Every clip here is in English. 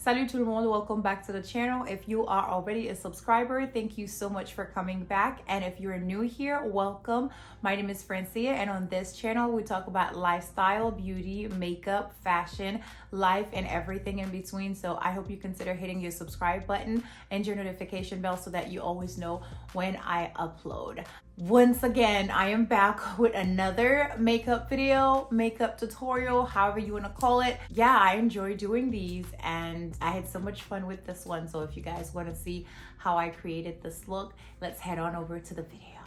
Salut tout le monde, welcome back to the channel. If you are already a subscriber, thank you so much for coming back. And if you're new here, welcome. My name is Francia, and on this channel, we talk about lifestyle, beauty, makeup, fashion, life, and everything in between. So I hope you consider hitting your subscribe button and your notification bell so that you always know when I upload. Once again, I am back with another makeup video, makeup tutorial, however you want to call it. Yeah, I enjoy doing these and I had so much fun with this one. So if you guys want to see how I created this look, let's head on over to the video.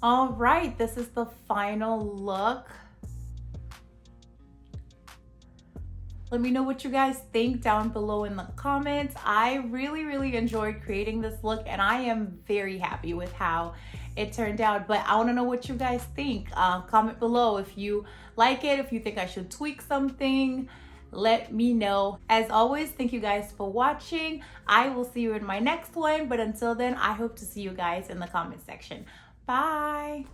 All right, this is the final look. Let me know what you guys think down below in the comments. I really enjoyed creating this look and I am very happy with how it turned out, but I want to know what you guys think. Comment below if you like it, if you think I should tweak something. Let me know. As always, thank you guys for watching. I will see you in my next one, but until then, I hope to see you guys in the comment section. Bye.